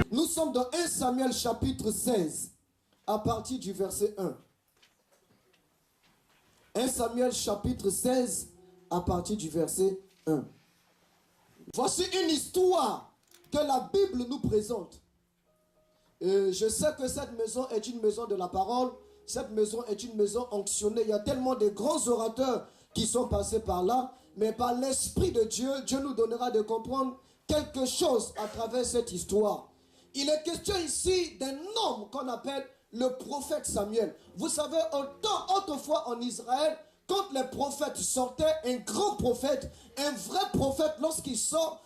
Nous sommes dans 1 Samuel chapitre 16, à partir du verset 1. 1 Samuel chapitre 16, à partir du verset 1. Voici une histoire que la Bible nous présente. Je sais que cette maison est une maison de la parole. Cette maison est une maison onctionnée. Il y a tellement de grands orateurs qui sont passés par là. Mais par l'Esprit de Dieu, Dieu nous donnera de comprendre quelque chose à travers cette histoire. Il est question ici d'un homme qu'on appelle le prophète Samuel. Vous savez, autrefois en Israël, quand les prophètes sortaient, un grand prophète, un vrai prophète, lorsqu'il sort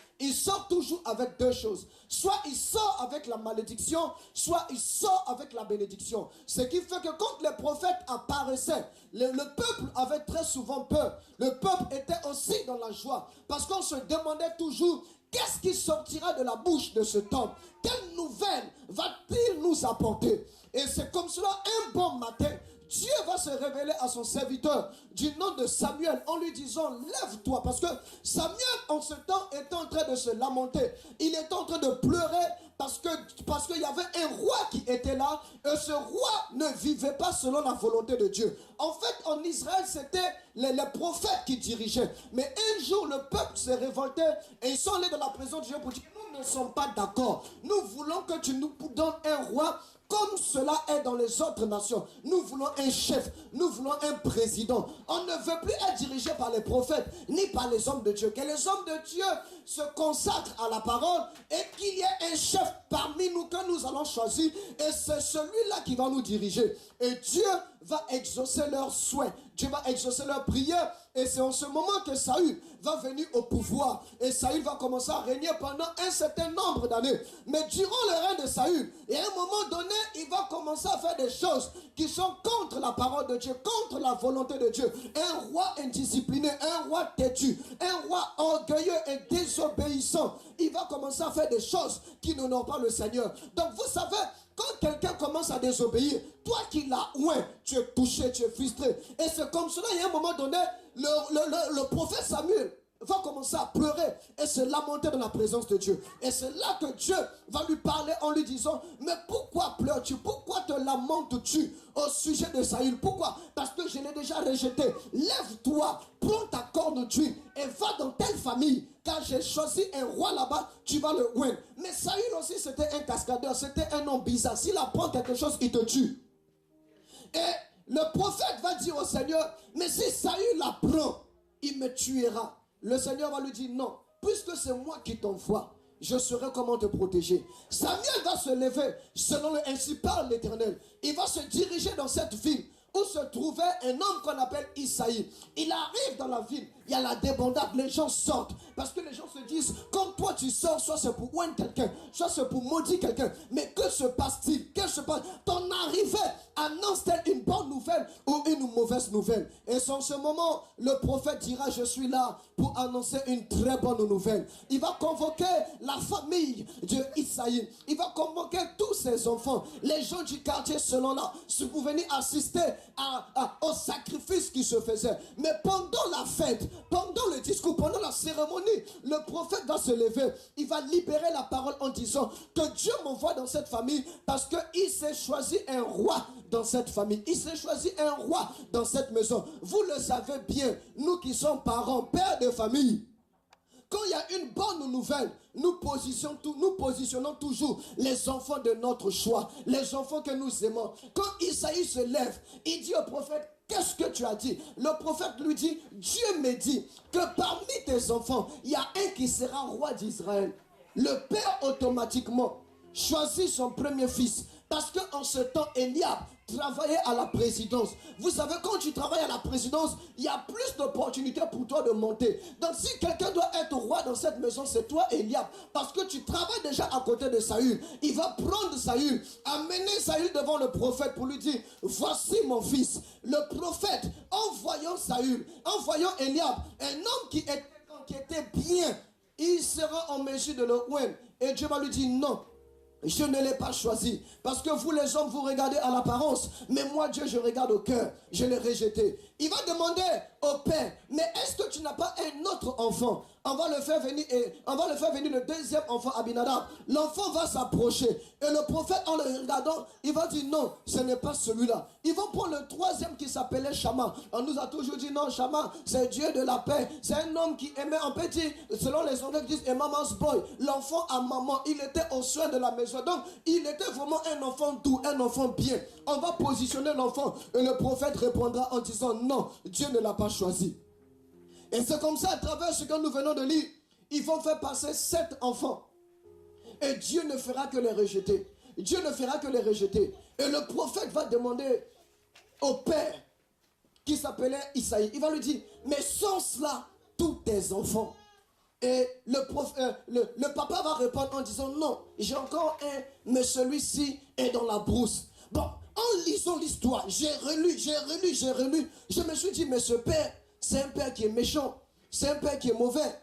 toujours avec deux choses. Soit il sort avec la malédiction, soit il sort avec la bénédiction. Ce qui fait que quand les prophètes apparaissaient, le peuple avait très souvent peur. Le peuple était aussi dans la joie. Parce qu'on se demandait toujours, qu'est-ce qui sortira de la bouche de cet homme? Quelle nouvelle va-t-il nous apporter? Et c'est comme cela, un bon matin, Dieu va se révéler à son serviteur du nom de Samuel en lui disant, lève-toi. Parce que Samuel, en ce temps, était en train de se lamenter. Il était en train de pleurer parce qu'il y avait un roi qui était là. Et ce roi ne vivait pas selon la volonté de Dieu. En fait, en Israël, c'était les prophètes qui dirigeaient. Mais un jour, le peuple s'est révolté et ils sont allés dans la présence de Dieu pour dire, nous ne sommes pas d'accord. Nous voulons que tu nous donnes un roi comme cela est dans les autres nations. Nous voulons un chef, nous voulons un président. On ne veut plus être dirigé par les prophètes, ni par les hommes de Dieu. Que les hommes de Dieu se consacrent à la parole et qu'il y ait un chef parmi nous que nous allons choisir. Et c'est celui-là qui va nous diriger. Et Dieu va exaucer leurs souhaits. Dieu va exaucer leurs prières. Et c'est en ce moment que Saül va venir au pouvoir. Et Saül va commencer à régner pendant un certain nombre d'années. Mais durant le règne de Saül, et à un moment donné, il va commencer à faire des choses qui sont contre la parole de Dieu, contre la volonté de Dieu. Un roi indiscipliné, un roi têtu, un roi orgueilleux et désobéissant. Il va commencer à faire des choses qui n'honorent pas le Seigneur. Donc vous savez, quand quelqu'un commence à désobéir, toi qui l'as oint, tu es touché, tu es frustré. Et c'est comme cela, il y a un moment donné, le prophète Samuel va commencer à pleurer et se lamenter dans la présence de Dieu. Et c'est là que Dieu va lui parler en lui disant, mais pourquoi pleures-tu? Pourquoi te lamentes-tu au sujet de Saül? Pourquoi? Parce que je l'ai déjà rejeté. Lève-toi, prends ta corne d'huile et va dans telle famille. Car j'ai choisi un roi là-bas, tu vas le oindre. Mais Saül aussi, c'était un cascadeur, c'était un homme bizarre. S'il apprend quelque chose, il te tue. Et le prophète va dire au Seigneur, mais si Saül apprend, il me tuera. Le Seigneur va lui dire, non, puisque c'est moi qui t'envoie, je saurai comment te protéger. Samuel va se lever, selon le ainsi parle l'Éternel. Il va se diriger dans cette ville où se trouvait un homme qu'on appelle Isaïe. Il arrive dans la ville, il y a la débandade, les gens sortent. Parce que les gens se disent, quand toi tu sors, soit c'est pour oindre quelqu'un, soit c'est pour maudire quelqu'un. Mais que se passe-t-il? Qu'est-ce qui se passe? Ton arrivée annonce-t-elle une bonne nouvelle ou une mauvaise nouvelle? Et en ce moment, le prophète dira, je suis là pour annoncer une très bonne nouvelle. Il va convoquer la famille de Isaïe. Il va convoquer tous ses enfants, les gens du quartier selon là, pour venir assister au sacrifice qui se faisait. Mais pendant la fête, pendant le discours, pendant la cérémonie, le prophète va se lever. Il va libérer la parole en disant que Dieu m'envoie dans cette famille parce qu'il s'est choisi un roi dans cette famille. Il s'est choisi un roi dans cette maison. Vous le savez bien, nous qui sommes parents, pères de famille, quand il y a une bonne nouvelle, nous positionnons toujours les enfants de notre choix, les enfants que nous aimons. Quand Isaïe se lève, il dit au prophète, qu'est-ce que tu as dit? Le prophète lui dit, Dieu me dit que parmi tes enfants, il y a un qui sera roi d'Israël. Le père automatiquement choisit son premier fils. Parce qu'en ce temps, Eliab travaillait à la présidence. Vous savez, quand tu travailles à la présidence, il y a plus d'opportunités pour toi de monter. Donc si quelqu'un doit être roi dans cette maison, c'est toi, Eliab. Parce que tu travailles déjà à côté de Saül. Il va prendre Saül, amener Saül devant le prophète pour lui dire, voici mon fils. Le prophète, en voyant Saül, en voyant Eliab, un homme qui était bien, il sera en mesure de le oindre. Et Dieu va lui dire, non. Je ne l'ai pas choisi. Parce que vous les hommes, vous regardez à l'apparence. Mais moi, Dieu, je regarde au cœur. Je l'ai rejeté. Il va demander au père, mais est-ce que tu n'as pas un autre enfant? On va le faire venir et on va le faire venir le deuxième enfant, Abinadab. L'enfant va s'approcher et le prophète, en le regardant, il va dire non, ce n'est pas celui-là. Ils vont prendre le troisième qui s'appelait Shama. On nous a toujours dit non, Shama, c'est Dieu de la paix. C'est un homme qui aimait, on peut dire, selon les Anglais qui disent, a mama's boy. L'enfant à maman, il était au soin de la maison. Donc, il était vraiment un enfant doux, un enfant bien. On va positionner l'enfant et le prophète répondra en disant non, Dieu ne l'a pas choisi. Et c'est comme ça, à travers ce que nous venons de lire, ils vont faire passer 7 enfants. Et Dieu ne fera que les rejeter. Dieu ne fera que les rejeter. Et le prophète va demander au père, qui s'appelait Isaïe, il va lui dire, mais sont cela tous tes enfants? Et le papa va répondre en disant, non, j'ai encore un, mais celui-ci est dans la brousse. Bon, en lisant l'histoire, j'ai relu. Je me suis dit, mais ce père, c'est un père qui est méchant. C'est un père qui est mauvais.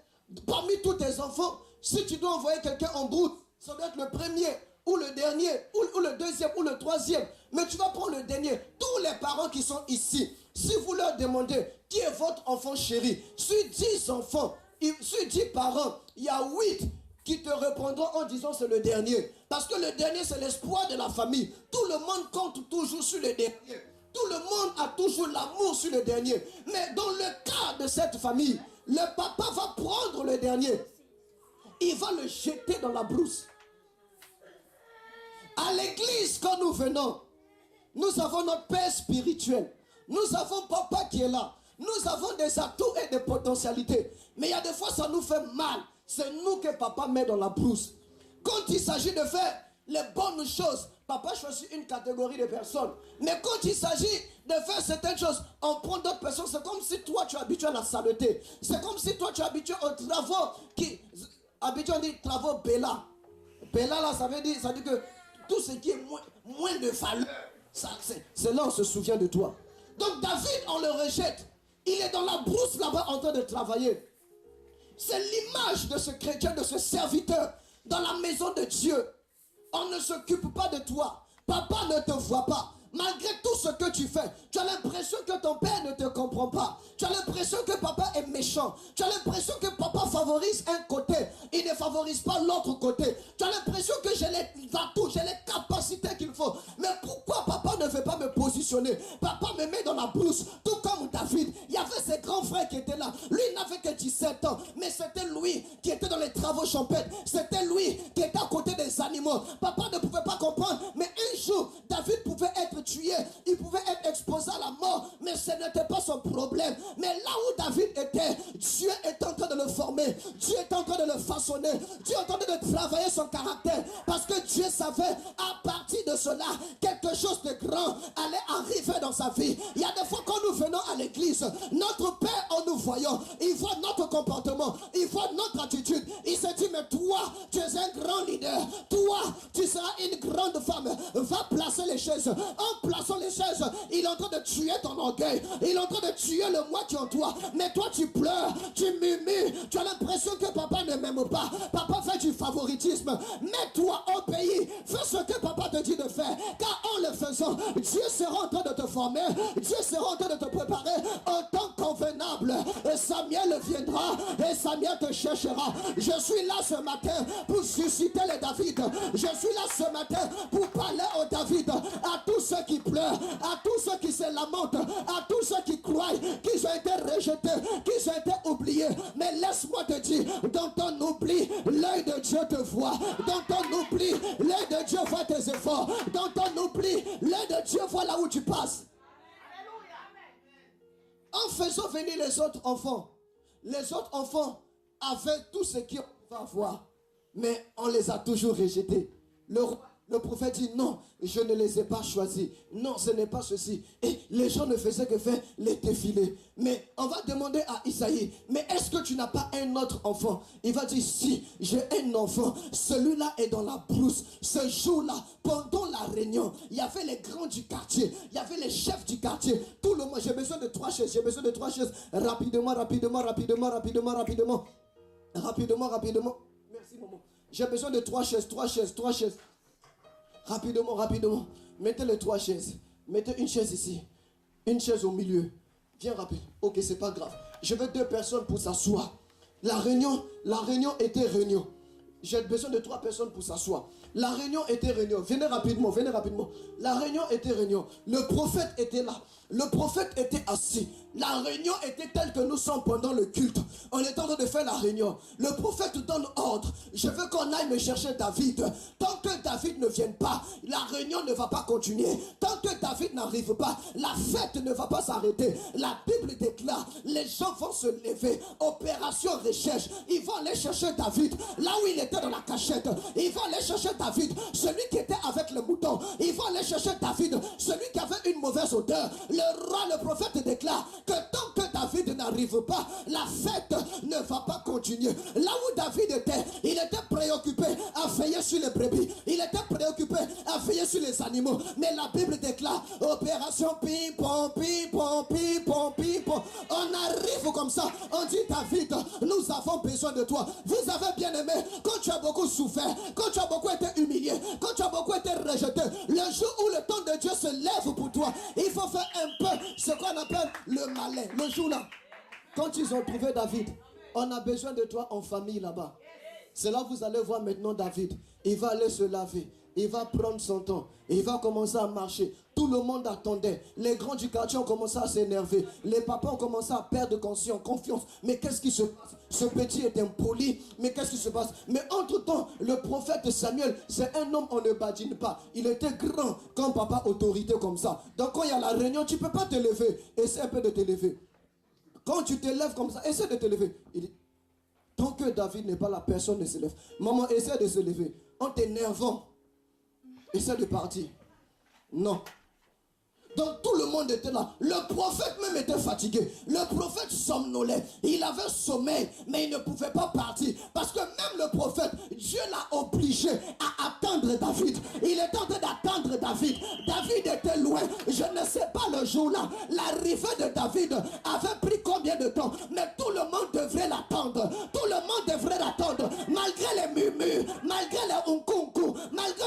Parmi tous tes enfants, si tu dois envoyer quelqu'un en route, ça doit être le premier, ou le dernier, ou le deuxième, ou le troisième. Mais tu vas prendre le dernier. Tous les parents qui sont ici, si vous leur demandez qui est votre enfant chéri, sur 10 enfants, sur 10 parents, il y a 8 qui te répondront en disant c'est le dernier. Parce que le dernier, c'est l'espoir de la famille. Tout le monde compte toujours sur le dernier. Tout le monde a toujours l'amour sur le dernier. Mais dans le cas de cette famille, le papa va prendre le dernier. Il va le jeter dans la brousse. À l'église, quand nous venons, nous avons notre père spirituel. Nous avons papa qui est là. Nous avons des atouts et des potentialités. Mais il y a des fois, ça nous fait mal. C'est nous que papa met dans la brousse. Quand il s'agit de faire les bonnes choses, papa choisit une catégorie de personnes. Mais quand il s'agit de faire certaines choses, on prend d'autres personnes. C'est comme si toi, tu es habitué à la saleté. C'est comme si toi, tu es habitué aux travaux qui... Habitué, on dit travaux Bella. Bella, là, ça veut dire que tout ce qui est moins de valeur, c'est là on se souvient de toi. Donc David, on le rejette. Il est dans la brousse là-bas en train de travailler. C'est l'image de ce chrétien, de ce serviteur dans la maison de Dieu. On ne s'occupe pas de toi. Papa ne te voit pas. Malgré tout ce que tu fais, tu as l'impression que ton père ne te comprend pas. Tu as l'impression que papa est méchant. Tu as l'impression que papa favorise un côté. Il ne favorise pas l'autre côté. Tu as l'impression que j'ai les atouts, j'ai les capacités qu'il faut. Mais pourquoi papa ne veut pas me positionner? Papa me met dans la brousse. Tout comme David. Il y avait ses grands frères qui étaient là. Lui, il n'avait que 17 ans. Mais c'était lui qui était dans les travaux champêtres. C'était lui qui était à côté des animaux. Papa ne pouvait pas comprendre. Mais un jour, David pouvait être tué, il pouvait être exposé à la mort, mais ce n'était pas son problème. Mais là où David était, Dieu est en train de le former, Dieu est en train de le façonner, Dieu est en train de travailler son caractère, parce que Dieu savait à partir de cela, quelque chose de grand allait arriver dans sa vie. Il y a des fois quand nous venons à l'église, notre Père en nous voyant, il voit notre comportement, il voit notre attitude, il se dit mais toi, tu es un grand leader, toi, tu seras une grande femme, va placer les chaises. En plaçant les chaises, il est en train de tuer ton orgueil. Il est en train de tuer le moi qui est en toi. Mais toi, tu pleures, tu murmures. Tu as l'impression que papa ne m'aime pas. Papa fait du favoritisme. Mets-toi au pays. Fais ce que papa te dit de faire. Car en le faisant, Dieu sera en train de te former. Dieu sera en train de te préparer en temps convenable. Et Samuel viendra et Samuel te cherchera. Je suis là ce matin pour susciter les David. Je suis là ce matin pour parler aux David. À tous ceux qui pleurent, à tous ceux qui se lamentent, à tous ceux qui croient qu'ils ont été rejetés, qu'ils ont été oubliés. Mais laisse-moi te dire, dans ton oubli, l'œil de Dieu te voit. Dans ton oubli, l'œil de Dieu voit tes efforts. Dans ton oubli, l'œil de Dieu voit là où tu passes. En faisant venir les autres enfants avaient tout ce qu'ils pouvaient avoir. Mais on les a toujours rejetés. Le prophète dit non, je ne les ai pas choisis. Non, ce n'est pas ceci. Et les gens ne faisaient que faire les défilés. Mais on va demander à Isaïe, mais est-ce que tu n'as pas un autre enfant? Il va dire, si, j'ai un enfant. Celui-là est dans la brousse. Ce jour-là, pendant la réunion, il y avait les grands du quartier. Il y avait les chefs du quartier. Tout le monde, j'ai besoin de 3 chaises. J'ai besoin de 3 chaises. Rapidement. Merci, maman. J'ai besoin de 3 chaises. Rapidement. Mettez les 3 chaises. Mettez une chaise ici. Une chaise au milieu. Viens rapide. Ok, c'est pas grave. Je veux 2 personnes pour s'asseoir. La réunion était réunion. J'ai besoin de 3 personnes pour s'asseoir. La réunion était réunion. Venez rapidement, venez rapidement. La réunion était réunion. Le prophète était là. Le prophète était assis. La réunion était telle que nous sommes pendant le culte. On est en train de faire la réunion. Le prophète donne ordre. Je veux qu'on aille me chercher David. Tant que David ne vienne pas, la réunion ne va pas continuer. Tant que David n'arrive pas, la fête ne va pas s'arrêter. La Bible déclare, les gens vont se lever. Opération recherche. Ils vont aller chercher David. Là où il était dans la cachette. Ils vont aller chercher David. Celui qui était avec le mouton. Ils vont aller chercher David. Celui qui avait une mauvaise odeur. Le roi, le prophète déclare que tant que David n'arrive pas, la fête ne va pas continuer. Là où David était, il était préoccupé à veiller sur les brebis. Il était préoccupé à veiller sur les animaux. Mais la Bible déclare, opération ping-pong, ping-pong, ping-pong, ping-pong. On arrive comme ça, on dit David, nous avons besoin de toi. Vous avez bien aimé, quand tu as beaucoup souffert, quand tu as beaucoup été humilié, quand tu as beaucoup été rejeté, le jour où le temps de Dieu se lève pour toi, il faut faire un peu ce qu'on appelle le malin. Le jour là, quand ils ont trouvé David, on a besoin de toi en famille là-bas. C'est là que vous allez voir maintenant David. Il va aller se laver. Il va prendre son temps. Il va commencer à marcher. Tout le monde attendait. Les grands du quartier ont commencé à s'énerver. Les papas ont commencé à perdre confiance. Mais qu'est-ce qui se passe? Ce petit est impoli. Mais qu'est-ce qui se passe? Mais entre-temps, le prophète Samuel, c'est un homme, on ne badine pas. Il était grand comme papa, autorité comme ça. Donc quand il y a la réunion, tu ne peux pas te lever. Essaie un peu de te lever. Quand tu te lèves comme ça, essaie de te lever. Il dit, tant que David n'est pas là, personne ne se lève. Maman, essaie de se lever. En t'énervant, essaie de partir. Non. Donc tout le monde était là. Le prophète même était fatigué. Le prophète somnolait. Il avait sommeil, mais il ne pouvait pas partir. Parce que même le prophète, Dieu l'a obligé à attendre David. Il était en train d'attendre David. David était loin. Je ne sais pas le jour-là. L'arrivée de David avait pris combien de temps. Mais tout le monde devrait l'attendre. Tout le monde devrait l'attendre. Malgré les murmures, malgré les unkunku, malgré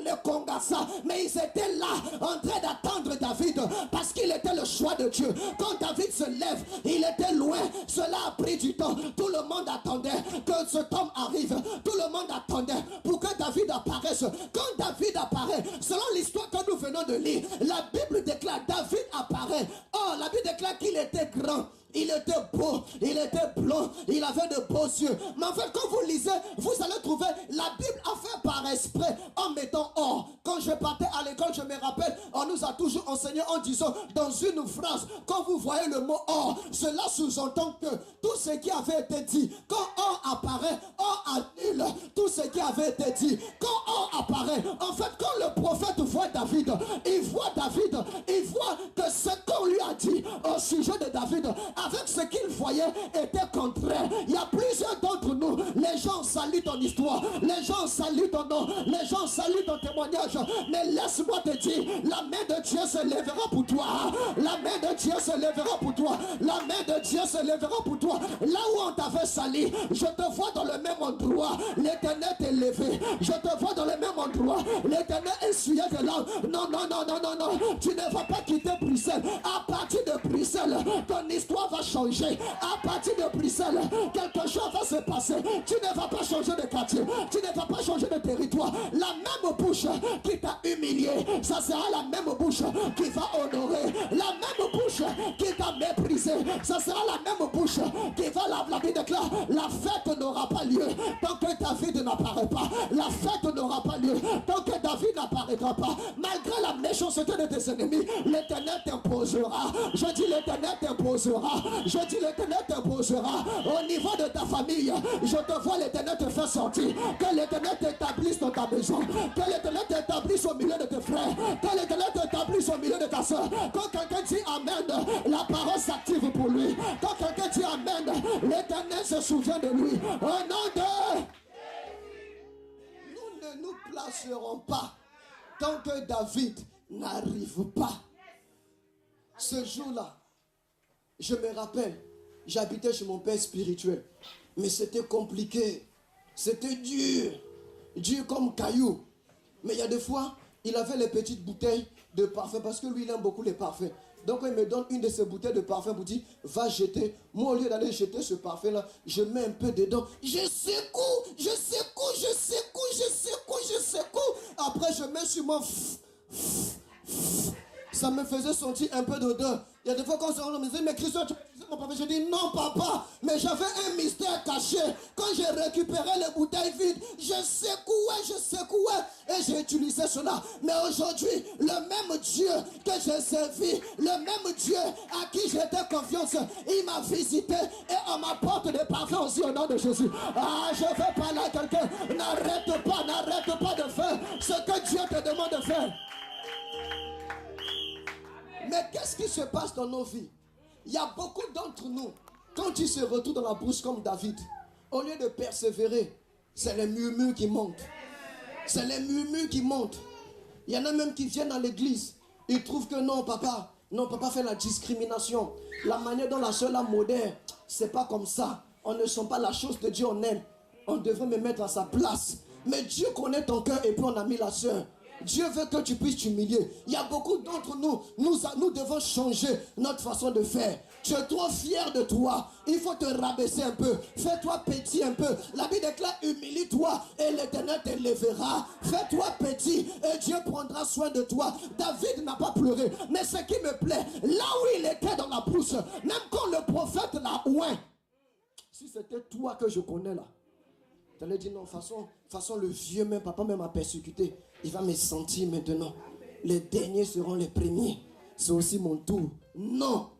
les kongasa. Mais ils étaient là en train d'attendre David parce qu'il était le choix de Dieu. Quand David se lève, il était loin. Cela a pris du temps. Tout le monde attendait que cet homme arrive. Tout le monde attendait pour que David apparaisse. Quand David apparaît, selon l'histoire que nous venons de lire, la Bible déclare David apparaît. Oh, la Bible déclare qu'il était grand. Il était beau, il était blond, il avait de beaux yeux. Mais en fait, quand vous lisez, vous allez trouver la Bible a fait par esprit en mettant or. Quand je partais à l'école, je me rappelle, on nous a toujours enseigné en disant dans une phrase, quand vous voyez le mot or, cela sous-entend que tout ce qui avait été dit, quand or apparaît, or annule tout ce qui avait été dit. Quand or apparaît, en fait, quand le prophète voit David, il voit que ce qu'on lui a dit au sujet de David, avec ce qu'il voyait, était contraire. Il y a plusieurs d'entre nous, les gens saluent ton histoire, les gens saluent ton nom, les gens saluent ton témoignage, mais laisse-moi te dire, la main de Dieu se lèvera pour toi. La main de Dieu se lèvera pour toi. La main de Dieu se lèvera pour toi. Là où on t'avait sali, je te vois dans le même endroit. L'Éternel t'est levé. Je te vois dans le même endroit. L'Éternel essuyait de larmes. Non, non, non, non, non, non. Tu ne vas pas quitter Bruxelles. À partir de Bruxelles, ton histoire va changer. À partir de Bruxelles, quelque chose va se passer. Tu ne vas pas changer de quartier. Tu ne vas pas changer de territoire. La même bouche qui t'a humilié, ça sera la même bouche qui va honorer. La même bouche qui t'a méprisé, ça sera la même bouche qui va, la Bible déclare, la fête n'aura pas lieu tant que David n'apparaît pas. La fête n'aura pas lieu tant que David n'apparaîtra pas. Malgré la méchanceté de tes ennemis, l'Éternel t'imposera. Je dis l'Éternel t'imposera. Je dis l'Éternel t'imposera. Au niveau de ta famille, je te vois l'Éternel te faire sortir. Que l'Éternel t'établisse dans ta maison. Que l'Éternel t'établisse au milieu de tes frères. Que l'Éternel t'établisse au milieu de ta soeur. Quand quelqu'un dit Amen, la parole s'active pour lui. Quand quelqu'un dit Amen, l'Éternel se souvient de lui. Au nom de... Nous ne nous placerons pas tant que David n'arrive pas. Ce jour-là, je me rappelle, j'habitais chez mon père spirituel. Mais c'était compliqué. C'était dur. Dur comme caillou. Mais il y a des fois, il avait les petites bouteilles de parfum parce que lui, il aime beaucoup les parfums. Donc il me donne une de ces bouteilles de parfum pour dire, va jeter. Moi, au lieu d'aller jeter ce parfum-là, je mets un peu dedans. Je secoue, je secoue, je secoue, je secoue, je secoue. Après, je mets sur mon... Ça me faisait sentir un peu d'odeur. Il y a des fois quand on me disait, mais Christian, tu utilises mon parfum. Je dis, non papa, mais j'avais un mystère caché. Quand j'ai récupéré les bouteilles vides, je secouais et j'ai utilisé cela. Mais aujourd'hui, le même Dieu que j'ai servi, le même Dieu à qui j'étais confiance, il m'a visité et on m'apporte des parfums aussi au nom de Jésus. Ah, je vais parler à quelqu'un. N'arrête pas de faire ce que Dieu te demande de faire. Mais qu'est-ce qui se passe dans nos vies? Il y a beaucoup d'entre nous, quand ils se retrouvent dans la brousse comme David, au lieu de persévérer, c'est les murmures qui montent. C'est les murmures qui montent. Il y en a même qui viennent dans l'église. Ils trouvent que non, papa fait la discrimination. La manière dont la soeur a modère, c'est pas comme ça. On ne sent pas la chose de Dieu en elle. On devrait me mettre à sa place. Mais Dieu connaît ton cœur et puis on a mis la soeur. Dieu veut que tu puisses t'humilier. Il y a beaucoup d'entre nous, nous devons changer notre façon de faire. Tu es trop fier de toi. Il faut te rabaisser un peu. Fais-toi petit un peu. La Bible déclare, humilie-toi et l'Éternel t'élèvera. Fais-toi petit et Dieu prendra soin de toi. David n'a pas pleuré. Mais ce qui me plaît, là où il était dans la brousse, même quand le prophète l'a oint, si c'était toi que je connais là, tu allais dire non, façon le vieux même, papa même m'a persécuté. Il va me sentir maintenant. Les derniers seront les premiers. C'est aussi mon tour. Non.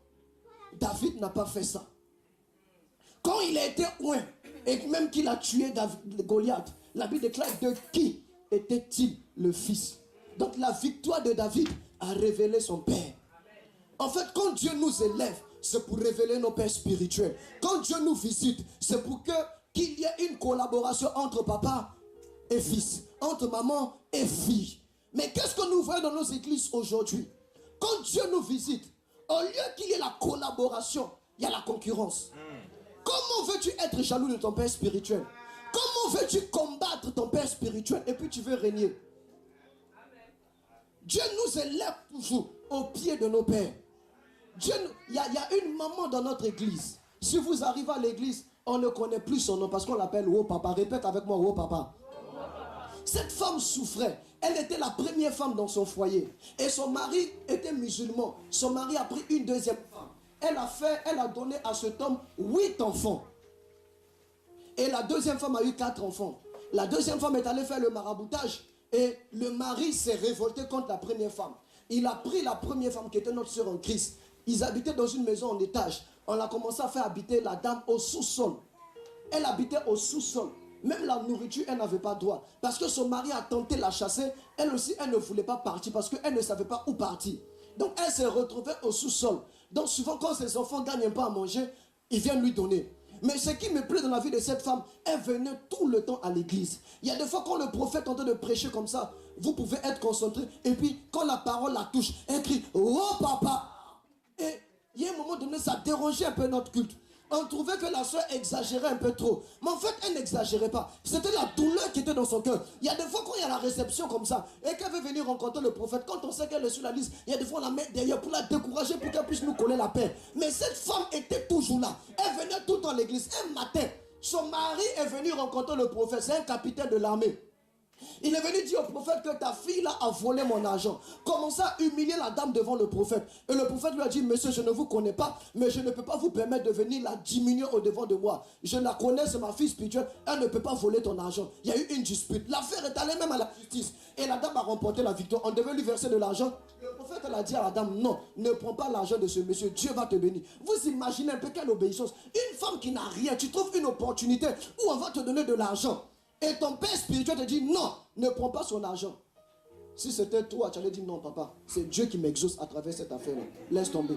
David n'a pas fait ça. Quand il a été oint, et même qu'il a tué Goliath, la Bible déclare de qui était-il le fils? Donc la victoire de David a révélé son père. En fait, quand Dieu nous élève, c'est pour révéler nos pères spirituels. Quand Dieu nous visite, c'est pour qu'il y ait une collaboration entre papa et fils, entre maman et fille. Mais qu'est-ce que nous voyons dans nos églises aujourd'hui? Quand Dieu nous visite, au lieu qu'il y ait la collaboration, il y a la concurrence. Comment veux-tu être jaloux de ton père spirituel? Comment veux-tu combattre ton père spirituel et puis tu veux régner? Dieu nous élève toujours au pied de nos pères. Il y a une maman dans notre église. Si vous arrivez à l'église, on ne connaît plus son nom parce qu'on l'appelle Oh Papa. Répète avec moi, Oh Papa. Cette femme souffrait. Elle était la première femme dans son foyer. Et son mari était musulman. Son mari a pris une deuxième femme. Elle a donné à cet homme 8 enfants. Et la deuxième femme a eu 4 enfants. La deuxième femme est allée faire le maraboutage. Et le mari s'est révolté contre la première femme. Il a pris la première femme qui était notre sœur en Christ. Ils habitaient dans une maison en étage. On a commencé à faire habiter la dame au sous-sol. Elle habitait au sous-sol. Même la nourriture, elle n'avait pas droit. Parce que son mari a tenté de la chasser. Elle aussi, elle ne voulait pas partir parce qu'elle ne savait pas où partir. Donc, elle s'est retrouvée au sous-sol. Donc, souvent, quand ses enfants gagnent un peu à manger, ils viennent lui donner. Mais ce qui me plaît dans la vie de cette femme, elle venait tout le temps à l'église. Il y a des fois quand le prophète est en train de prêcher comme ça, vous pouvez être concentré. Et puis, quand la parole la touche, elle crie « Oh papa !» Et il y a un moment donné, ça dérangeait un peu notre culte. On trouvait que la soeur exagérait un peu trop. Mais en fait, elle n'exagérait pas. C'était la douleur qui était dans son cœur. Il y a des fois quand il y a la réception comme ça, et qu'elle veut venir rencontrer le prophète, quand on sait qu'elle est sur la liste, il y a des fois on la met derrière pour la décourager, pour qu'elle puisse nous coller la paix. Mais cette femme était toujours là. Elle venait tout le temps à l'église. Un matin, son mari est venu rencontrer le prophète. C'est un capitaine de l'armée. Il est venu dire au prophète que ta fille là a volé mon argent. Commence à humilier la dame devant le prophète. Et le prophète lui a dit, monsieur, je ne vous connais pas, mais je ne peux pas vous permettre de venir la diminuer au devant de moi. Je la connais, c'est ma fille spirituelle, elle ne peut pas voler ton argent. Il y a eu une dispute. L'affaire est allée même à la justice. Et la dame a remporté la victoire. On devait lui verser de l'argent. Le prophète elle a dit à la dame, non, ne prends pas l'argent de ce monsieur, Dieu va te bénir. Vous imaginez un peu quelle obéissance. Une femme qui n'a rien, tu trouves une opportunité où on va te donner de l'argent. Et ton père spirituel te dit non, ne prends pas son argent. Si c'était toi, tu allais dire non, papa. C'est Dieu qui m'exauce à travers cette affaire-là. Laisse tomber.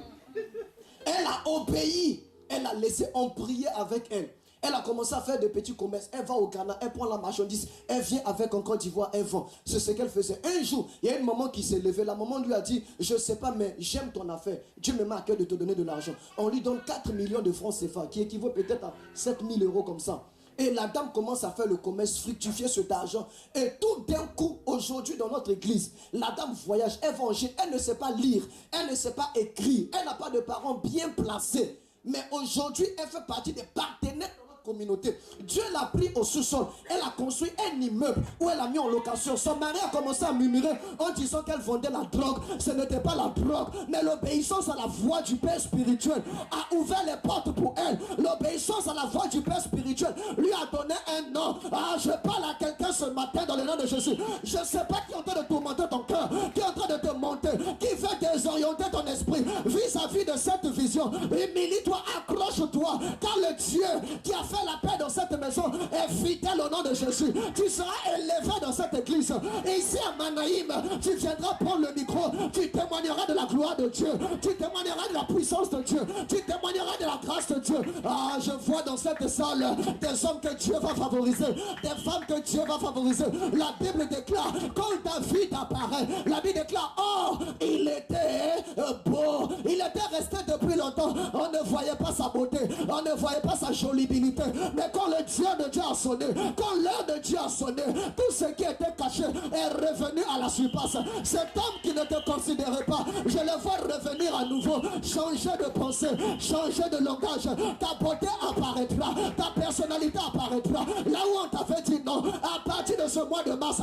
Elle a obéi. Elle a laissé, on prier avec elle. Elle a commencé à faire des petits commerces. Elle va au Ghana, elle prend la marchandise. Elle vient avec en Côte d'Ivoire, elle vend. C'est ce qu'elle faisait. Un jour, il y a une maman qui s'est levée. La maman lui a dit, je ne sais pas, mais j'aime ton affaire. Dieu me met à cœur de te donner de l'argent. On lui donne 4 millions de francs CFA, qui équivaut peut-être à 7 000 € comme ça. Et la dame commence à faire le commerce, fructifier cet argent. Et tout d'un coup, aujourd'hui dans notre église, la dame voyage, elle va en Chine, elle ne sait pas lire, elle ne sait pas écrire, elle n'a pas de parents bien placés. Mais aujourd'hui, elle fait partie des partenaires de notre communauté. Dieu l'a pris au sous-sol. Elle a construit un immeuble où elle a mis en location. Son mari a commencé à murmurer en disant qu'elle vendait la drogue. Ce n'était pas la drogue, mais l'obéissance à la voix du Père spirituel a ouvert les portes pour elle. L'obéissance à la voix du Père spirituel lui a donné un nom. Ah, je parle à quelqu'un ce matin dans le nom de Jésus. Je ne sais pas qui est en train de tourmenter ton cœur, qui est en train de te monter, qui veut désorienter ton esprit vis-à-vis de cette vision. Humilie-toi, accroche-toi, car le Dieu qui a fait la paix dans cette maison est fidèle au nom de Jésus. Tu seras élevé dans cette église. Et ici à Manaïm, tu viendras prendre le micro, tu témoigneras de la gloire de Dieu, tu témoigneras de la puissance de Dieu, tu témoigneras de la grâce de Dieu. Ah, je vois dans cette salle des hommes que Dieu va favoriser, des femmes que Dieu va favoriser. La Bible déclare, quand David apparaît, la Bible déclare, oh, il était beau, il était resté depuis longtemps, on ne voyait pas sa beauté, on ne voyait pas sa jolibilité, mais quand le Dieu de Dieu a sonné, quand l'heure de Dieu a sonné, tout ce qui était caché est revenu à la surface. Cet homme qui ne te considérait pas, je le vois revenir à nouveau, changer de pensée, changer de langage, ta beauté apparaîtra, ta personnalité apparaîtra, là où on t'avait dit non. À partir de ce mois de mars,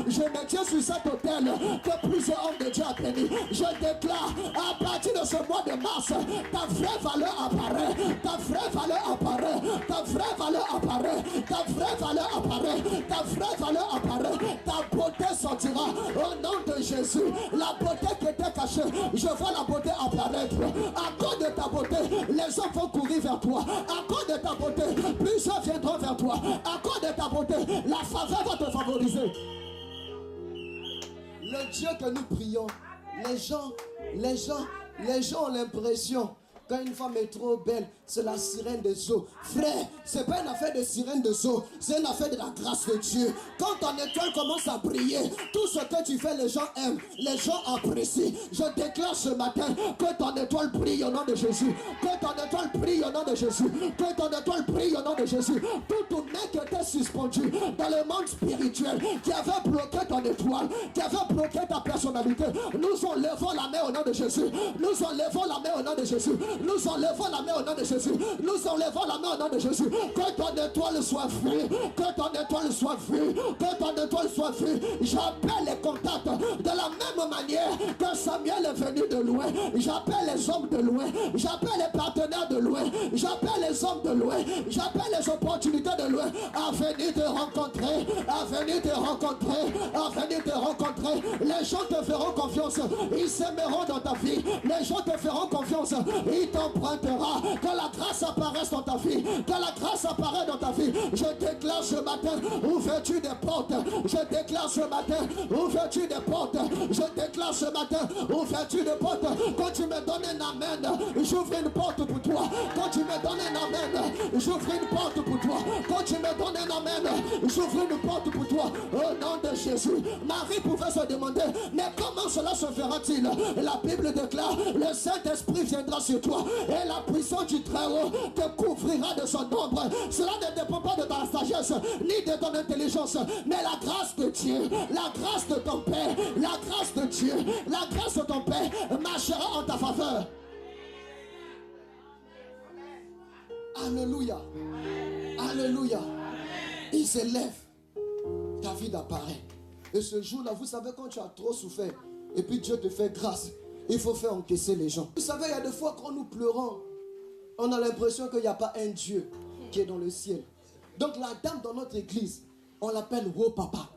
je me tiens sur cet hôtel que plusieurs hommes de Dieu ont béni. Je déclare, à partir de ce mois de mars, ta vraie valeur apparaît, ta vraie valeur apparaît, ta vraie valeur apparaît, ta vraie valeur apparaît, ta vraie valeur apparaît, ta beauté sortira au nom de Jésus. La beauté qui était cachée, je vois la beauté apparaître. À cause de ta beauté, les hommes vont courir vers toi. À cause de ta beauté, plusieurs viendront vers toi. À cause de ta beauté, la faveur va te favoriser. Le Dieu que nous prions, les gens ont l'impression quand une femme est trop belle, c'est la sirène des eaux. Frère, c'est pas une affaire de sirène des eaux, c'est une affaire de la grâce de Dieu. Quand ton étoile commence à briller, tout ce que tu fais, les gens aiment, les gens apprécient. Je déclare ce matin que ton étoile brille au nom de Jésus. Que ton étoile brille au nom de Jésus. Que ton étoile brille au nom de Jésus. Tout mec qui était suspendu dans le monde spirituel, qui avait bloqué ton étoile, qui avait bloqué ta personnalité, nous enlevons la main au nom de Jésus. Nous enlevons la main au nom de Jésus. Nous enlevons la main au nom de Jésus. Nous enlevons la main au nom de Jésus. Que ton étoile soit vue. Que ton étoile soit vue. Que ton étoile soit vue. J'appelle les contacts de la même manière que Samuel est venu de loin. J'appelle les hommes de loin. J'appelle les partenaires de loin. J'appelle les hommes de loin. J'appelle les opportunités de loin à venir te rencontrer. À venir te rencontrer. À venir te rencontrer. Les gens te feront confiance. Ils s'aimeront dans ta vie. Les gens te feront confiance. Il t'empruntera. Que la grâce apparaisse dans ta vie. Que la grâce apparaisse dans ta vie. Je déclare ce matin ouverture des portes. Je déclare ce matin ouverture des portes. Je déclare ce matin ouverture des portes. Quand tu me donnes un amen, j'ouvre une porte pour toi. Quand tu me donnes un amen, j'ouvre une porte pour toi. Quand tu me donnes un amen, j'ouvre une porte pour toi. Au nom de Jésus. Marie pouvait se demander, mais comment cela se fera-t-il? La Bible déclare, le Saint-Esprit viendra sur toi et la puissance du Très-Haut te couvrira de son ombre. Cela ne dépend pas de ta sagesse ni de ton intelligence, mais la grâce de Dieu, la grâce de ton Père, la grâce de Dieu, la grâce de ton Père marchera en ta faveur. Alléluia. Alléluia. Il s'élève. David apparaît. Et ce jour-là, vous savez, quand tu as trop souffert et puis Dieu te fait grâce, il faut faire encaisser les gens. Vous savez, il y a des fois quand nous pleurons, on a l'impression qu'il n'y a pas un Dieu qui est dans le ciel. Donc la dame dans notre église, on l'appelle Wo Papa.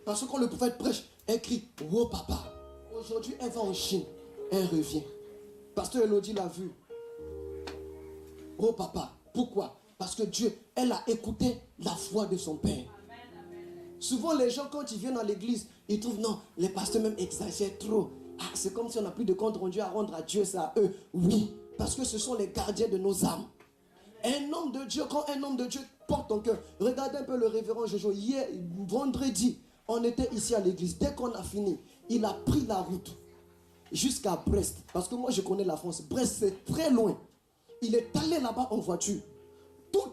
Parce que quand le prophète prêche, elle crie Wo Papa. Aujourd'hui, elle va en Chine. Elle revient. Pasteur Elodie l'a vu. Wo Papa. Pourquoi? Parce que Dieu, elle a écouté la voix de son Père. Souvent les gens quand ils viennent dans l'église, ils trouvent non, les pasteurs même exagèrent trop. Ah, c'est comme si on n'a plus de compte rendu à rendre à Dieu, c'est à eux. Oui, parce que ce sont les gardiens de nos âmes. Un homme de Dieu, quand un homme de Dieu porte ton cœur, regardez un peu le révérend Jojo. Hier, vendredi, on était ici à l'église. Dès qu'on a fini, il a pris la route jusqu'à Brest. Parce que moi je connais la France. Brest c'est très loin. Il est allé là-bas en voiture.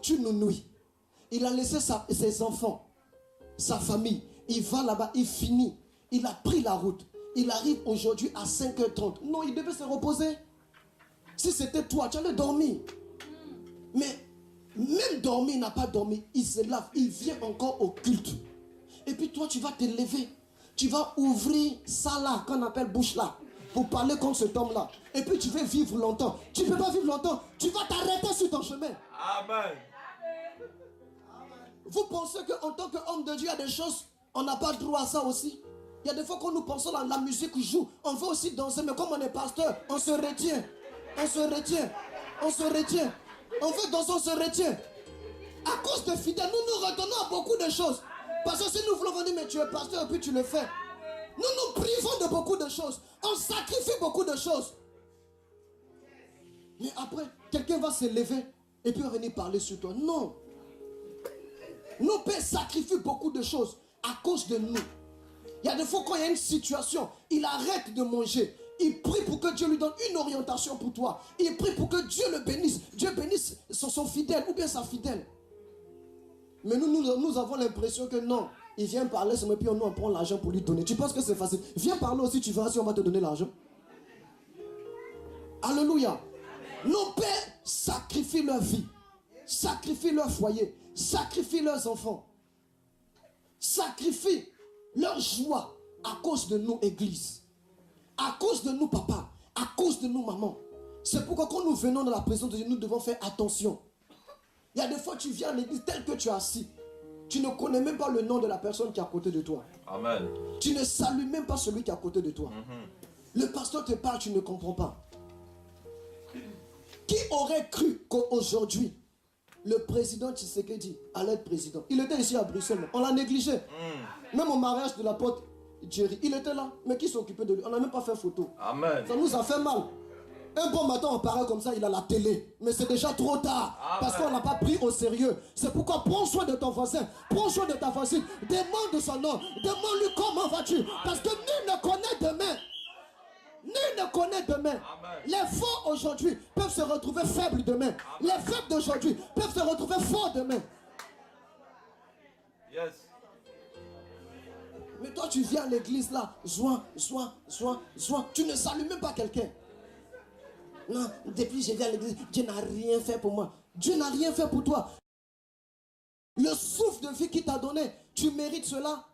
tu nous nuis. Il a laissé ses enfants, sa famille. Il va là-bas, il finit. Il a pris la route. Il arrive aujourd'hui à 5h30. Non, il devait se reposer. Si c'était toi, tu allais dormir. Mais même dormir, il n'a pas dormi. Il se lave, il vient encore au culte. Et puis toi, tu vas te lever. Tu vas ouvrir ça là, qu'on appelle bouche là, pour parler contre cet homme-là. Et puis tu veux vivre longtemps. Tu ne peux pas vivre longtemps. Tu vas t'arrêter sur ton chemin. Amen. Vous pensez qu'en tant qu'homme de Dieu, il y a des choses, on n'a pas droit à ça aussi. Il y a des fois quand nous pensons à la musique joue, on veut aussi danser, mais comme on est pasteur, on se retient. On se retient. On se retient. On veut danser, on se retient. À cause de fidèles, nous retenons à beaucoup de choses. Parce que si nous voulons dire, mais tu es pasteur et puis tu le fais. Nous nous privons de beaucoup de choses. On sacrifie beaucoup de choses. Mais après, quelqu'un va se lever et puis venir parler sur toi. Non. Nos pères sacrifient beaucoup de choses à cause de nous. Il y a des fois quand il y a une situation, il arrête de manger. Il prie pour que Dieu lui donne une orientation pour toi. Il prie pour que Dieu le bénisse. Dieu bénisse son fidèle ou bien sa fidèle. Mais nous avons l'impression que non. Il vient parler, et puis on prend l'argent pour lui donner. Tu penses que c'est facile? Viens parler aussi, tu verras si on va te donner l'argent. Alléluia. Nos pères sacrifient leur vie, sacrifient leur foyer, sacrifient leurs enfants, sacrifient leur joie à cause de nous, église, à cause de nous, papa, à cause de nous, maman. C'est pourquoi quand nous venons dans la présence de Dieu, nous devons faire attention. Il y a des fois, tu viens à l'église tel que tu es assis. Tu ne connais même pas le nom de la personne qui est à côté de toi. Amen. Tu ne salues même pas celui qui est à côté de toi. Le pasteur te parle, tu ne comprends pas. Qui aurait cru qu'aujourd'hui, le président Tshisekedi allait être président? Il était ici à Bruxelles, on l'a négligé. Même au mariage de la pote Jerry, il était là. Mais qui s'occupait de lui? On n'a même pas fait photo. Amen. Ça nous a fait mal. Un bon matin, on paraît comme ça, il a la télé. Mais c'est déjà trop tard. Amen. Parce qu'on n'a pas pris au sérieux. C'est pourquoi prends soin de ton voisin. Prends soin de ta voisine. Demande son nom. Demande-lui comment vas-tu. Parce que nul ne connaît demain. Nul ne connaît demain. Amen. Les forts aujourd'hui peuvent se retrouver faibles demain. Amen. Les faibles d'aujourd'hui peuvent se retrouver forts demain. Yes. Mais toi, tu viens à l'église là. Joint. Tu ne salues même pas quelqu'un. Non, depuis que je viens à l'église, Dieu n'a rien fait pour moi. Dieu n'a rien fait pour toi. Le souffle de vie qu'il t'a donné, tu mérites cela.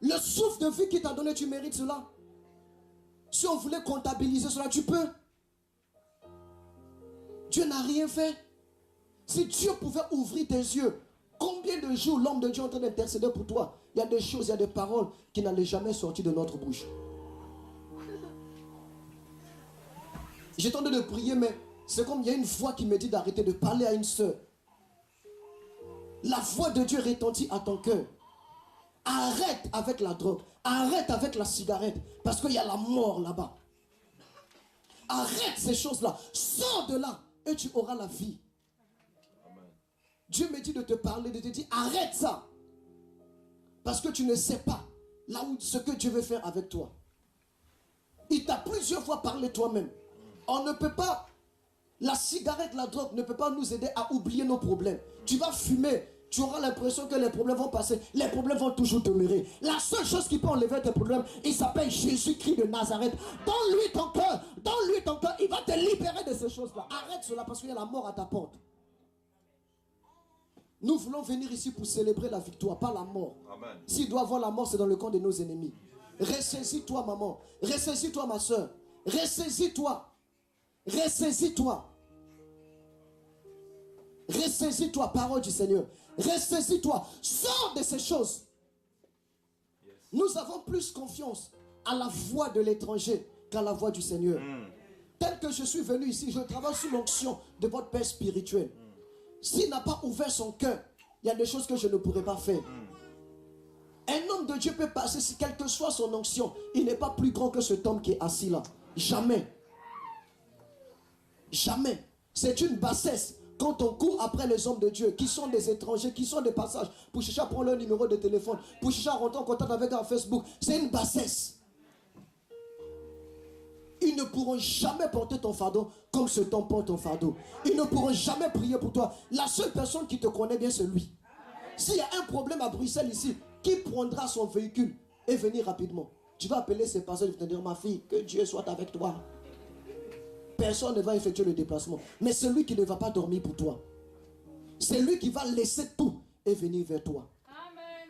Le souffle de vie qu'il t'a donné, tu mérites cela. Si on voulait comptabiliser cela, tu peux. Dieu n'a rien fait. Si Dieu pouvait ouvrir tes yeux, combien de jours l'homme de Dieu est en train d'intercéder pour toi? Il y a des choses, il y a des paroles qui n'allaient jamais sortir de notre bouche. J'ai tenté de prier, mais c'est comme il y a une voix qui me dit d'arrêter de parler à une sœur. La voix de Dieu retentit à ton cœur. Arrête avec la drogue. Arrête avec la cigarette. Parce qu'il y a la mort là-bas. Arrête ces choses-là. Sors de là et tu auras la vie. Amen. Dieu me dit de te parler, de te dire arrête ça. Parce que tu ne sais pas là où ce que Dieu veut faire avec toi. Il t'a plusieurs fois parlé toi-même. On ne peut pas, la cigarette, la drogue ne peut pas nous aider à oublier nos problèmes. Tu vas fumer, tu auras l'impression que les problèmes vont passer. Les problèmes vont toujours demeurer. La seule chose qui peut enlever tes problèmes, il s'appelle Jésus-Christ de Nazareth. Donne-lui ton cœur, il va te libérer de ces choses-là. Arrête cela parce qu'il y a la mort à ta porte. Nous voulons venir ici pour célébrer la victoire, pas la mort. Amen. S'il doit avoir la mort, c'est dans le camp de nos ennemis. Ressaisis-toi, maman. Ressaisis-toi, ma soeur. Ressaisis-toi. Ressaisis-toi. Ressaisis-toi, parole du Seigneur. Ressaisis-toi. Sors de ces choses. Yes. Nous avons plus confiance à la voix de l'étranger qu'à la voix du Seigneur. Tel que je suis venu ici, je travaille sous l'onction de votre Père spirituel. S'il n'a pas ouvert son cœur, il y a des choses que je ne pourrais pas faire. Un homme de Dieu peut passer, si quelle que soit son onction, il n'est pas plus grand que cet homme qui est assis là. Jamais. Jamais. C'est une bassesse quand on court après les hommes de Dieu qui sont des étrangers, qui sont des passages, pour chercher à prendre leur numéro de téléphone, pour chercher à rentrer en contact avec eux en Facebook. C'est une bassesse. Ils ne pourront jamais porter ton fardeau comme ce temps porte ton fardeau. Ils ne pourront jamais prier pour toi. La seule personne qui te connaît bien, c'est lui. S'il y a un problème à Bruxelles ici, qui prendra son véhicule et venir rapidement? Tu vas appeler ces personnes et te dire, ma fille, que Dieu soit avec toi. Personne ne va effectuer le déplacement. Mais c'est lui qui ne va pas dormir pour toi. C'est lui qui va laisser tout et venir vers toi. Amen.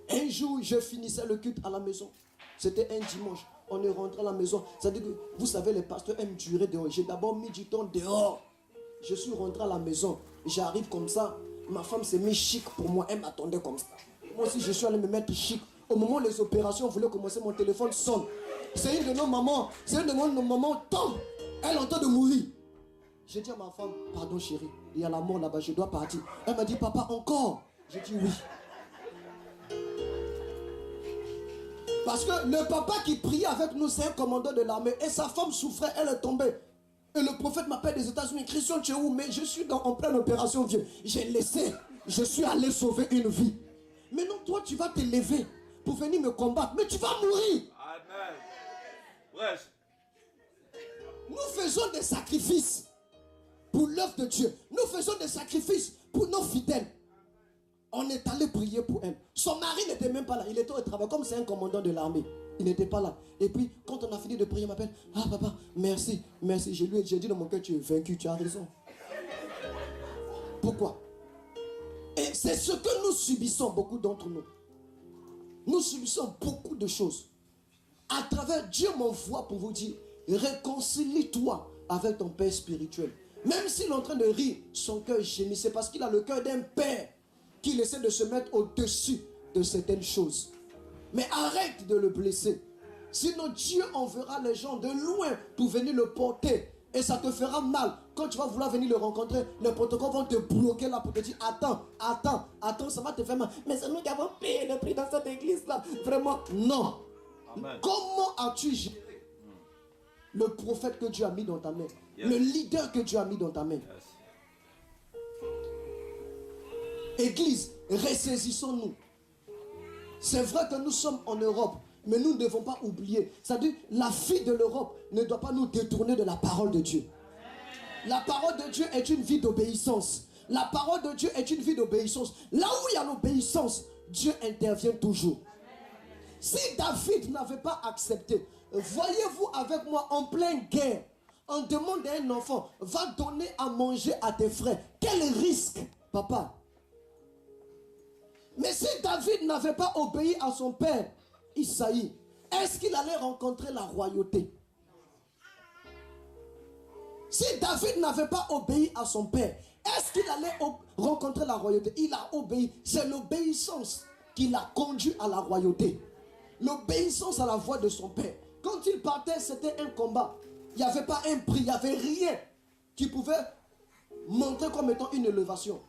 Un jour, je finissais le culte à la maison. C'était un dimanche. On est rentré à la maison. C'est-à-dire que, vous savez, les pasteurs aiment durer dehors. J'ai d'abord mis du temps dehors. Je suis rentré à la maison. J'arrive comme ça. Ma femme s'est mise chic pour moi. Elle m'attendait comme ça. Moi aussi, je suis allé me mettre chic. Au moment où les opérations voulaient commencer, mon téléphone sonne. C'est une de nos mamans. C'est une de nos mamans tombe. Elle est en train de mourir. J'ai dit à ma femme, pardon chérie, il y a la mort là-bas, je dois partir. Elle m'a dit, papa, encore? J'ai dit oui. Parce que le papa qui priait avec nous, c'est un commandant de l'armée. Et sa femme souffrait, elle est tombée. Et le prophète m'appelle des États-Unis, Christian, tu es où? Mais je suis en pleine opération, vieux. J'ai laissé, je suis allé sauver une vie. Mais non, toi, tu vas te lever pour venir me combattre. Mais tu vas mourir. Amen. Bref. Nous faisons des sacrifices pour l'œuvre de Dieu. Nous faisons des sacrifices pour nos fidèles. On est allé prier pour elle. Son mari n'était même pas là. Il était au travail. Comme c'est un commandant de l'armée, il n'était pas là. Et puis, quand on a fini de prier, il m'appelle. Ah, papa, merci, merci. J'ai dit dans mon cœur, tu es vaincu, tu as raison. Pourquoi? Et c'est ce que nous subissons, beaucoup d'entre nous. Nous subissons beaucoup de choses. À travers, Dieu m'envoie pour vous dire, réconcilie-toi avec ton père spirituel. Même s'il est en train de rire, son cœur gémit. C'est parce qu'il a le cœur d'un père qu'il essaie de se mettre au-dessus de certaines choses. Mais arrête de le blesser. Sinon Dieu enverra les gens de loin pour venir le porter. Et ça te fera mal. Quand tu vas vouloir venir le rencontrer, les protocoles vont te bloquer là pour te dire attends, ça va te faire mal. Mais c'est nous qui avons payé le prix dans cette église-là. Vraiment, non. Amen. Comment as-tu géré le prophète que Dieu a mis dans ta main? Yes. Le leader que Dieu a mis dans ta main. Yes. Église, ressaisissons-nous. C'est vrai que nous sommes en Europe, mais nous ne devons pas oublier. C'est-à-dire, la vie de l'Europe ne doit pas nous détourner de la parole de Dieu. La parole de Dieu est une vie d'obéissance. La parole de Dieu est une vie d'obéissance. Là où il y a l'obéissance, Dieu intervient toujours. Si David n'avait pas accepté, voyez-vous avec moi en pleine guerre, on demande à un enfant, va donner à manger à tes frères. Quel risque, papa? Mais si David n'avait pas obéi à son père, Isaïe, est-ce qu'il allait rencontrer la royauté? Si David n'avait pas obéi à son père, est-ce qu'il allait rencontrer la royauté? Il a obéi. C'est l'obéissance qui l'a conduit à la royauté. L'obéissance à la voix de son père. Quand il partait, c'était un combat. Il n'y avait pas un prix, il n'y avait rien qui pouvait montrer comme étant une élévation.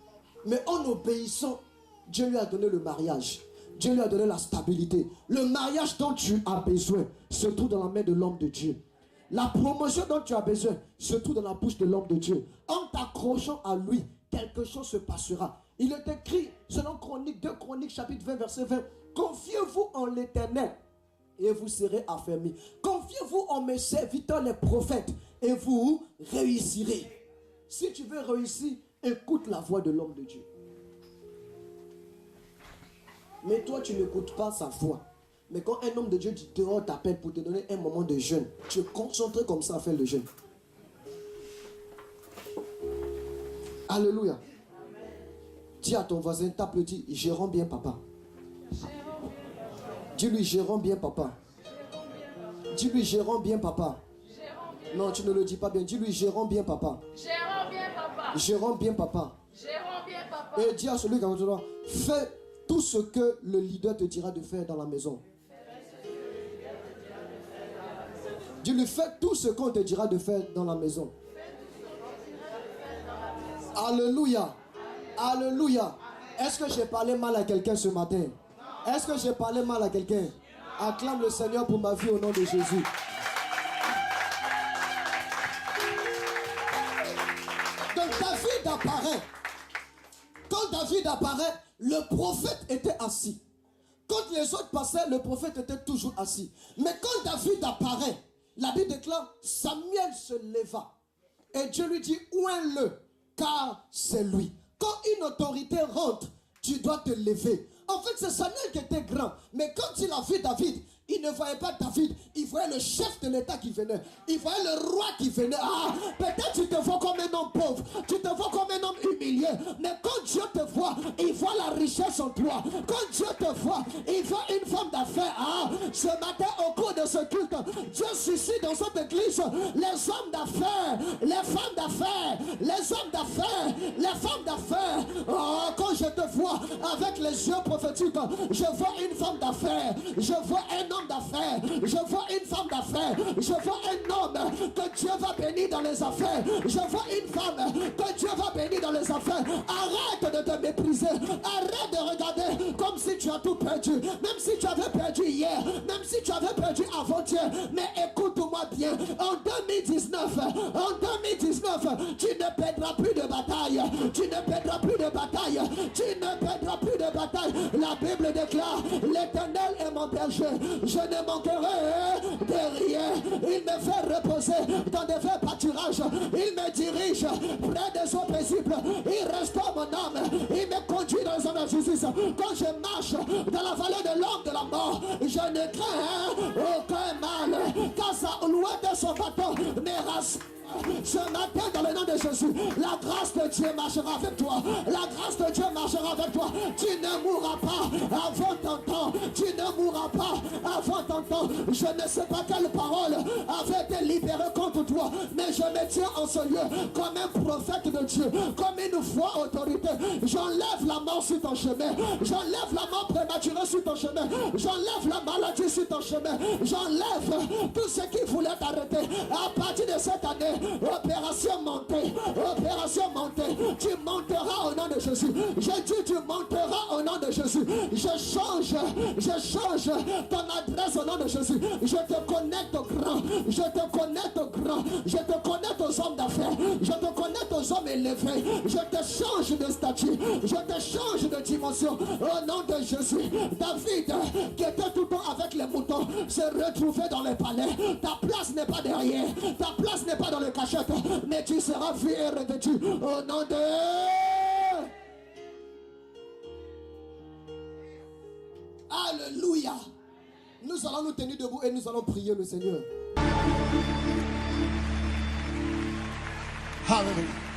Mais en obéissant, Dieu lui a donné le mariage. Dieu lui a donné la stabilité. Le mariage dont tu as besoin se trouve dans la main de l'homme de Dieu. La promotion dont tu as besoin se trouve dans la bouche de l'homme de Dieu. En t'accrochant à lui, quelque chose se passera. Il est écrit, selon Chronique, 2 Chroniques, chapitre 20, verset 20. Confiez-vous en l'Éternel et vous serez affermis. Confiez-vous en mes serviteurs, les prophètes, et vous réussirez. Si tu veux réussir, écoute la voix de l'homme de Dieu. Mais toi, tu n'écoutes pas sa voix. Mais quand un homme de Dieu dit dehors t'appelle pour te donner un moment de jeûne, tu es concentré comme ça à faire le jeûne. Alléluia. Dis à ton voisin, tape le dit, gérons bien papa. Dis-lui, gérons bien papa. Dis-lui, gérons bien papa. Non, tu ne le dis pas bien. Dis-lui, gérons bien papa. Gérons bien papa. Gérons bien papa. Gérons bien papa. Et dis à celui qui est autour de toi, fais tout ce que le leader te dira de faire dans la maison. Dis-lui, fais tout ce qu'on te dira de faire dans la maison. Alléluia. Alléluia. Est-ce que j'ai parlé mal à quelqu'un ce matin? Est-ce que j'ai parlé mal à quelqu'un? Acclame le Seigneur pour ma vie au nom de Jésus. Donc David apparaît. Quand David apparaît, le prophète était assis. Quand les autres passaient, le prophète était toujours assis. Mais quand David apparaît, La Bible déclare, Samuel se leva et Dieu lui dit, oins-le, car c'est lui. Quand une autorité rentre, tu dois te lever. En fait, c'est Samuel qui était grand. Mais quand il a vu David, il ne voyait pas David. Il voyait le chef de l'État qui venait. Il voyait le roi qui venait. Ah, peut-être tu te vois comme un homme pauvre. Tu te vois comme un homme humilié. Mais quand Dieu te voit, il voit la richesse en toi. Quand Dieu te voit, il voit une femme d'affaires. Ah, ce matin, au cours de ce culte, Dieu suscite dans cette église les hommes d'affaires, les femmes d'affaires, les hommes d'affaires, les femmes d'affaires. Oh, quand je te vois avec les yeux prophétiques, je vois une femme d'affaires. Je vois un homme d'affaires, je vois une femme d'affaires, je vois un homme que Dieu va bénir dans les affaires, je vois une femme que Dieu va bénir dans les affaires. Arrête de te mépriser, arrête de regarder comme si tu as tout perdu, même si tu avais perdu hier, même si tu avais perdu avant-hier. Mais écoute-moi bien, en 2019, tu ne perdras plus de bataille, tu ne perdras plus de bataille, tu ne perdras plus de bataille. La Bible déclare, l'Éternel est mon berger, je ne manquerai de rien. Il me fait reposer dans des verts pâturages. Il me dirige près des eaux paisibles. Il restaure mon âme. Il me conduit dans les eaux de justice. Quand je marche dans la vallée de l'ombre de la mort, je ne crains aucun mal, car sa loin de son bâton me rassure. Ce matin, dans le nom de Jésus, la grâce de Dieu marchera avec toi. La grâce de Dieu marchera avec toi. Tu ne mourras pas avant ton temps. Tu ne mourras pas avant ton temps. Je ne sais pas quelle parole avait été libérée contre toi, mais je me tiens en ce lieu comme un prophète de Dieu, comme une foi autorité. J'enlève la mort sur ton chemin. J'enlève la mort prématurée sur ton chemin. J'enlève la maladie sur ton chemin. J'enlève tout ce qui voulait t'arrêter. À partir de cette année, opération montée, tu monteras au nom de Jésus. J'ai dit tu monteras au nom de Jésus. Je change ton adresse au nom de Jésus. Je te connecte au grand, je te connecte au grand, je te connecte aux hommes d'affaires, je te connecte aux hommes élevés. Je te change de statut, je te change de dimension au nom de Jésus. David, qui était tout le temps avec les moutons, s'est retrouvé dans les palais. Ta place n'est pas derrière, ta place n'est pas dans les cachettes, mais tu seras vu et revêtu au nom de... Alléluia. Nous allons nous tenir debout et nous allons prier le Seigneur. Alléluia.